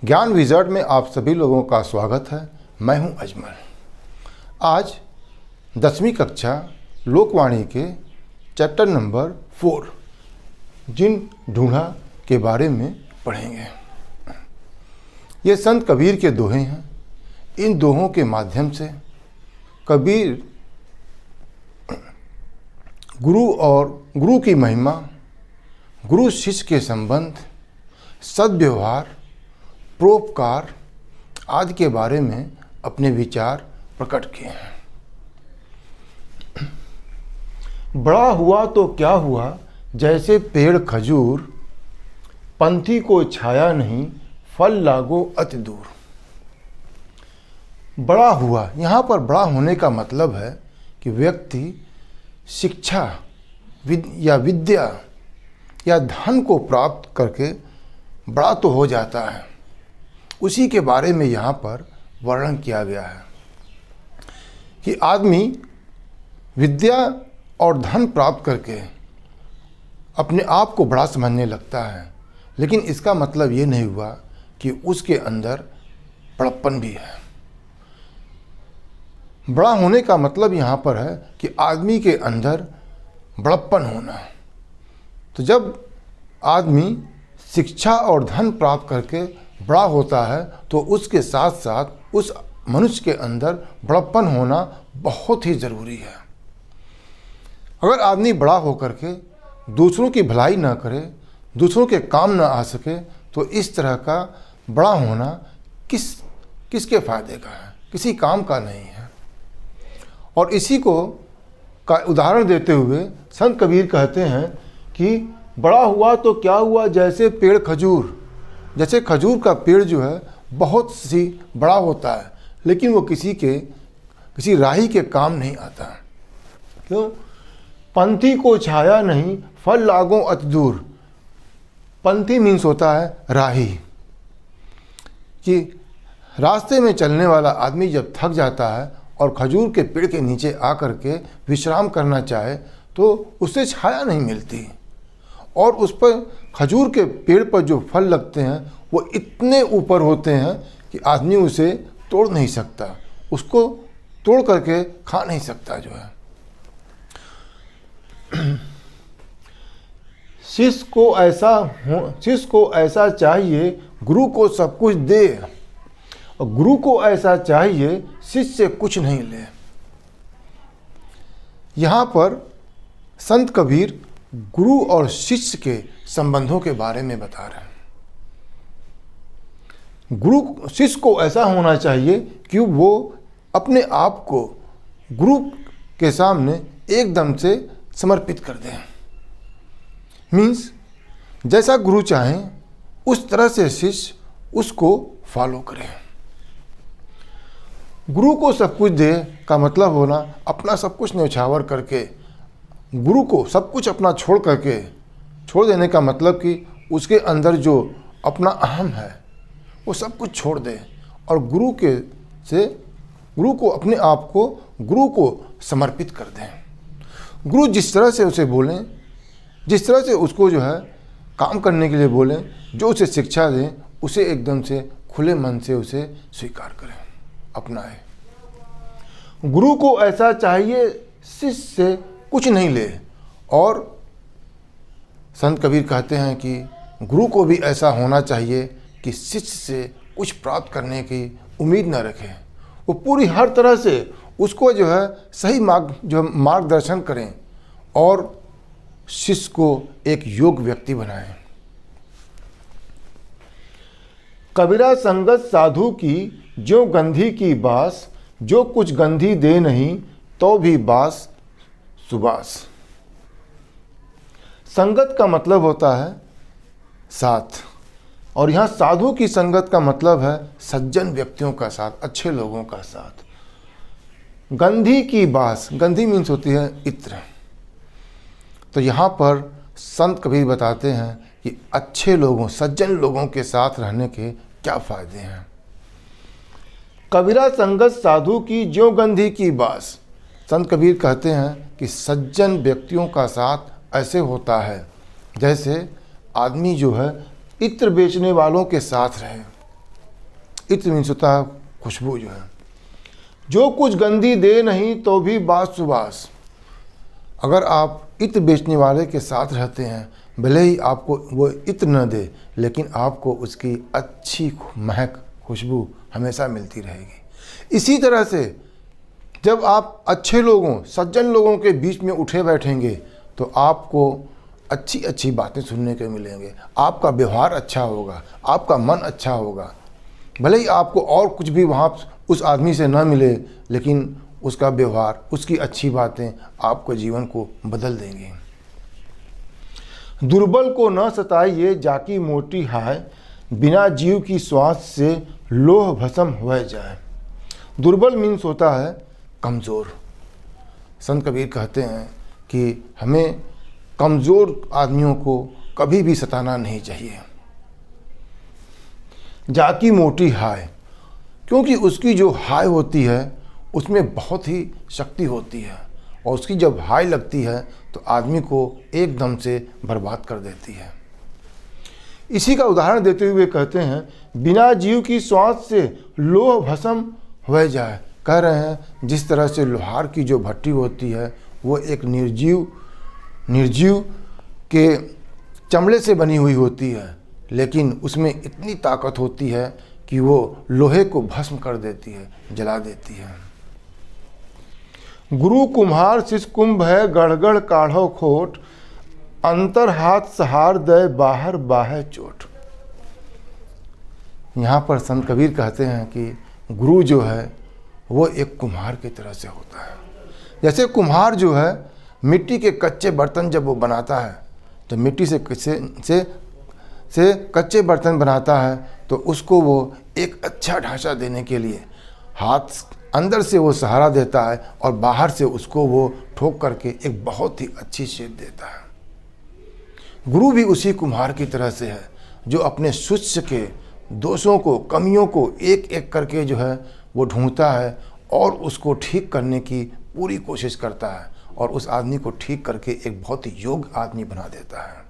ज्ञान विज़र्ड में आप सभी लोगों का स्वागत है। मैं हूं अजमल। आज 10वीं कक्षा लोकवाणी के चैप्टर नंबर 4 जिन ढूंढा के बारे में पढ़ेंगे। ये संत कबीर के दोहे हैं। इन दोहों के माध्यम से कबीर गुरु और गुरु की महिमा, गुरु शिष्य के संबंध, सद्व्यवहार, परोपकार आदि के बारे में अपने विचार प्रकट किए हैं। बड़ा हुआ तो क्या हुआ, जैसे पेड़ खजूर, पंथी को छाया नहीं, फल लागो अति दूर। बड़ा हुआ, यहाँ पर बड़ा होने का मतलब है कि व्यक्ति शिक्षा या विद्या या धन को प्राप्त करके बड़ा तो हो जाता है। उसी के बारे में यहाँ पर वर्णन किया गया है कि आदमी विद्या और धन प्राप्त करके अपने आप को बड़ा समझने लगता है, लेकिन इसका मतलब ये नहीं हुआ कि उसके अंदर बड़प्पन भी है। बड़ा होने का मतलब यहाँ पर है कि आदमी के अंदर बड़प्पन होना। तो जब आदमी शिक्षा और धन प्राप्त करके बड़ा होता है तो उसके साथ साथ उस मनुष्य के अंदर बड़प्पन होना बहुत ही ज़रूरी है। अगर आदमी बड़ा होकर के दूसरों की भलाई ना करे, दूसरों के काम ना आ सके, तो इस तरह का बड़ा होना किसके फ़ायदे का है? किसी काम का नहीं है। और इसी को का उदाहरण देते हुए संत कबीर कहते हैं कि बड़ा हुआ तो क्या हुआ, जैसे पेड़ खजूर। जैसे खजूर का पेड़ जो है बहुत सी बड़ा होता है, लेकिन वो किसी राही के काम नहीं आता। क्यों? पंथी को छाया नहीं, फल लागो अति दूर। पंथी मीन्स होता है राही, कि रास्ते में चलने वाला आदमी जब थक जाता है और खजूर के पेड़ के नीचे आकर के विश्राम करना चाहे तो उसे छाया नहीं मिलती, और उस पर खजूर के पेड़ पर जो फल लगते हैं वो इतने ऊपर होते हैं कि आदमी उसे तोड़ नहीं सकता, उसको तोड़ करके खा नहीं सकता जो है। शिष्य को ऐसा चाहिए गुरु को सब कुछ दे, और गुरु को ऐसा चाहिए शिष्य से कुछ नहीं ले। यहाँ पर संत कबीर गुरु और शिष्य के संबंधों के बारे में बता रहे हैं। गुरु शिष्य को ऐसा होना चाहिए कि वो अपने आप को गुरु के सामने एकदम से समर्पित कर दें। मीन्स जैसा गुरु चाहें उस तरह से शिष्य उसको फॉलो करें। गुरु को सब कुछ दे का मतलब होना अपना सब कुछ न्यौछावर करके, गुरु को सब कुछ अपना छोड़ देने का मतलब कि उसके अंदर जो अपना अहम है वो सब कुछ छोड़ दे और गुरु को अपने आप को गुरु को समर्पित कर दें। गुरु जिस तरह से उसे बोलें, जिस तरह से उसको जो है काम करने के लिए बोलें, जो उसे शिक्षा दें, उसे एकदम से खुले मन से उसे स्वीकार करें, अपनाएं। गुरु को ऐसा चाहिए शिष्य से कुछ नहीं ले। और संत कबीर कहते हैं कि गुरु को भी ऐसा होना चाहिए कि शिष्य से कुछ प्राप्त करने की उम्मीद न रखें। वो पूरी हर तरह से उसको जो है सही मार्गदर्शन करें और शिष्य को एक योग्य व्यक्ति बनाएं। कबीरा संगत साधु की जो गंधी की बास, जो कुछ गंधी दे नहीं तो भी बास सुबास। संगत का मतलब होता है साथ, और यहाँ साधु की संगत का मतलब है सज्जन व्यक्तियों का साथ, अच्छे लोगों का साथ। गंधी की बास, गंधी मीन्स होती है इत्र। तो यहाँ पर संत कबीर बताते हैं कि अच्छे लोगों, सज्जन लोगों के साथ रहने के क्या फायदे हैं। कबीरा संगत साधु की ज्यों गंधी की बास। संत कबीर कहते हैं कि सज्जन व्यक्तियों का साथ ऐसे होता है जैसे आदमी जो है इत्र बेचने वालों के साथ रहे। इत्र मीन्स होता है खुशबू जो है। जो कुछ गंदी दे नहीं तो भी बास सुबास। अगर आप इत्र बेचने वाले के साथ रहते हैं, भले ही आपको वो इत्र न दे, लेकिन आपको उसकी अच्छी महक खुशबू हमेशा मिलती रहेगी। इसी तरह से जब आप अच्छे लोगों, सज्जन लोगों के बीच में उठे बैठेंगे तो आपको अच्छी अच्छी बातें सुनने को मिलेंगे, आपका व्यवहार अच्छा होगा, आपका मन अच्छा होगा। भले ही आपको और कुछ भी वहाँ उस आदमी से न मिले, लेकिन उसका व्यवहार, उसकी अच्छी बातें आपको जीवन को बदल देंगी। दुर्बल को न सताइए जाकी मोटी हाय, बिना जीव की श्वास से लोह भस्म हो जाए। दुर्बल मीन्स होता है कमज़ोर। संत कबीर कहते हैं कि हमें कमज़ोर आदमियों को कभी भी सताना नहीं चाहिए। जाकी मोटी हाय, क्योंकि उसकी जो हाय होती है उसमें बहुत ही शक्ति होती है, और उसकी जब हाय लगती है तो आदमी को एकदम से बर्बाद कर देती है। इसी का उदाहरण देते हुए कहते हैं, बिना जीव की श्वास से लोह भस्म हो जाए। कह रहे हैं जिस तरह से लोहार की जो भट्टी होती है वो एक निर्जीव के चमड़े से बनी हुई होती है, लेकिन उसमें इतनी ताकत होती है कि वो लोहे को भस्म कर देती है, जला देती है। गुरु कुम्हार शिष्य कुंभ है, गड़गड़ काढ़ो खोट, अंतर हाथ सहार दे बाहर बाहे चोट। यहाँ पर संत कबीर कहते हैं कि गुरु जो है वो एक कुम्हार की तरह से होता है। जैसे कुम्हार जो है मिट्टी के कच्चे बर्तन जब वो बनाता है, जब मिट्टी से कच्चे बर्तन बनाता है तो उसको वो एक अच्छा ढांचा देने के लिए हाथ अंदर से वो सहारा देता है और बाहर से उसको वो ठोक करके एक बहुत ही अच्छी शेप देता है। गुरु भी उसी कुम्हार की तरह से है जो अपने शिष्य के दोषों को, कमियों को एक एक करके जो है वो ढूंढता है और उसको ठीक करने की पूरी कोशिश करता है और उस आदमी को ठीक करके एक बहुत ही योग्य आदमी बना देता है।